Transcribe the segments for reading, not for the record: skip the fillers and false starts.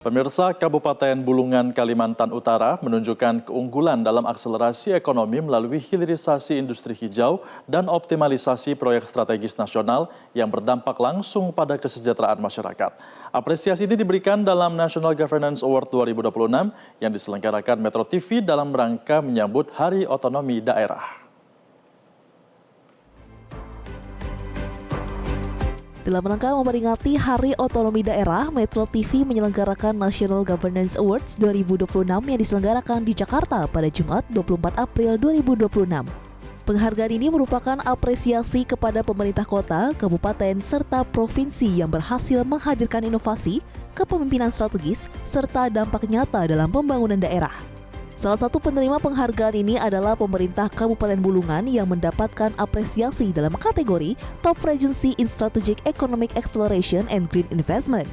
Pemirsa, Kabupaten Bulungan, Kalimantan Utara menunjukkan keunggulan dalam akselerasi ekonomi melalui hilirisasi industri hijau dan optimalisasi proyek strategis nasional yang berdampak langsung pada kesejahteraan masyarakat. Apresiasi ini diberikan dalam National Governance Award 2026 yang diselenggarakan Metro TV dalam rangka menyambut Hari Otonomi Daerah. Dalam rangka memperingati Hari Otonomi Daerah, Metro TV menyelenggarakan National Governance Awards 2026 yang diselenggarakan di Jakarta pada Jumat 24 April 2026. Penghargaan ini merupakan apresiasi kepada pemerintah kota, kabupaten, serta provinsi yang berhasil menghadirkan inovasi, kepemimpinan strategis, serta dampak nyata dalam pembangunan daerah. Salah satu penerima penghargaan ini adalah pemerintah Kabupaten Bulungan yang mendapatkan apresiasi dalam kategori Top Regency in Strategic Economic Acceleration and Green Investment.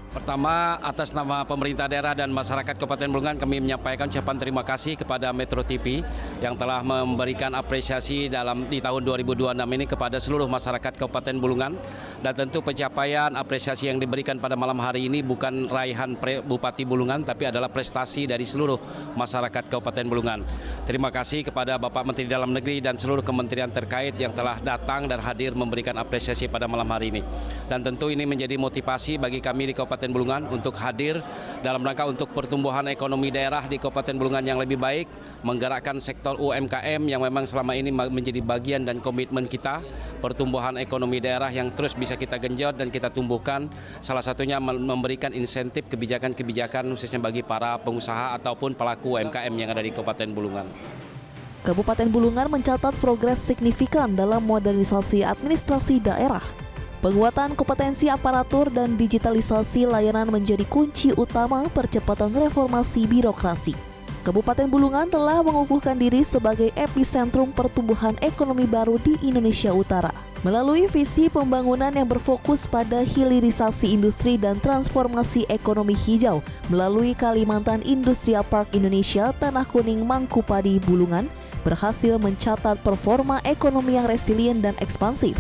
Pertama, atas nama pemerintah daerah dan masyarakat Kabupaten Bulungan, kami menyampaikan ucapan terima kasih kepada Metro TV yang telah memberikan apresiasi di tahun 2026 ini kepada seluruh masyarakat Kabupaten Bulungan. Dan tentu pencapaian apresiasi yang diberikan pada malam hari ini bukan raihan Bupati Bulungan, tapi adalah prestasi dari seluruh masyarakat Kabupaten Bulungan. Terima kasih kepada Bapak Menteri Dalam Negeri dan seluruh kementerian terkait yang telah datang dan hadir memberikan apresiasi pada malam hari ini. Dan tentu ini menjadi motivasi bagi kami di Kabupaten Bulungan untuk hadir dalam rangka untuk pertumbuhan ekonomi daerah di Kabupaten Bulungan yang lebih baik, menggerakkan sektor UMKM yang memang selama ini menjadi bagian dan komitmen kita, pertumbuhan ekonomi daerah yang terus bisa kita genjot dan kita tumbuhkan, salah satunya memberikan insentif kebijakan-kebijakan khususnya bagi para pengusaha ataupun pelaku UMKM yang ada di Kabupaten Bulungan. Kabupaten Bulungan mencatat progres signifikan dalam modernisasi administrasi daerah. Penguatan kompetensi aparatur dan digitalisasi layanan menjadi kunci utama percepatan reformasi birokrasi. Kabupaten Bulungan telah mengukuhkan diri sebagai epicentrum pertumbuhan ekonomi baru di Indonesia Utara. Melalui visi pembangunan yang berfokus pada hilirisasi industri dan transformasi ekonomi hijau melalui Kalimantan Industrial Park Indonesia Tanah Kuning Mangkupadi Bulungan berhasil mencatat performa ekonomi yang resilient dan ekspansif.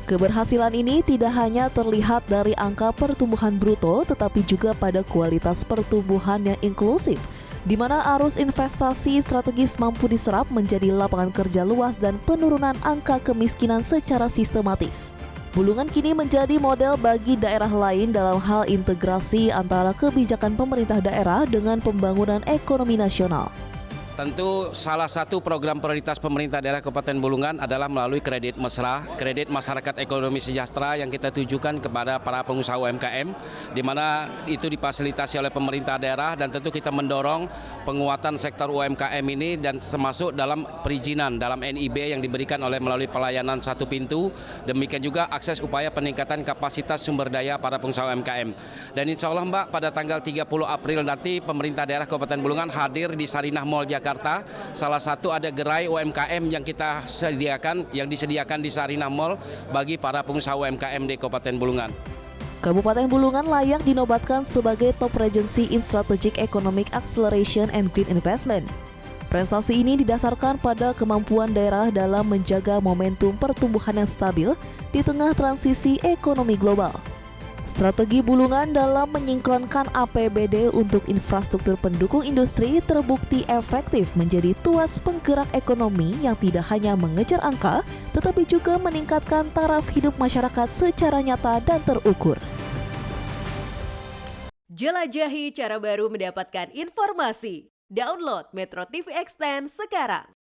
Keberhasilan ini tidak hanya terlihat dari angka pertumbuhan bruto, tetapi juga pada kualitas pertumbuhan yang inklusif, di mana arus investasi strategis mampu diserap menjadi lapangan kerja luas dan penurunan angka kemiskinan secara sistematis. Bulungan kini menjadi model bagi daerah lain dalam hal integrasi antara kebijakan pemerintah daerah dengan pembangunan ekonomi nasional. Tentu salah satu program prioritas pemerintah daerah Kabupaten Bulungan adalah melalui kredit mesra, kredit masyarakat ekonomi sejahtera yang kita tujukan kepada para pengusaha UMKM, di mana itu difasilitasi oleh pemerintah daerah dan tentu kita mendorong penguatan sektor UMKM ini dan termasuk dalam perizinan dalam NIB yang diberikan oleh melalui pelayanan satu pintu, demikian juga akses upaya peningkatan kapasitas sumber daya para pengusaha UMKM. Dan insya Allah Mbak, pada tanggal 30 April nanti pemerintah daerah Kabupaten Bulungan hadir di Sarinah Mall Jakarta. Salah satu ada gerai UMKM yang kita sediakan, yang disediakan di Sarinah Mall bagi para pengusaha UMKM di Kabupaten Bulungan. Kabupaten Bulungan layak dinobatkan sebagai Top Regency in Strategic Economic Acceleration and Green Investment. Prestasi ini didasarkan pada kemampuan daerah dalam menjaga momentum pertumbuhan yang stabil di tengah transisi ekonomi global. Strategi Bulungan dalam menyingkronkan APBD untuk infrastruktur pendukung industri terbukti efektif menjadi tuas penggerak ekonomi yang tidak hanya mengejar angka, tetapi juga meningkatkan taraf hidup masyarakat secara nyata dan terukur. Jelajahi cara baru mendapatkan informasi. Download Metro TV Extend sekarang.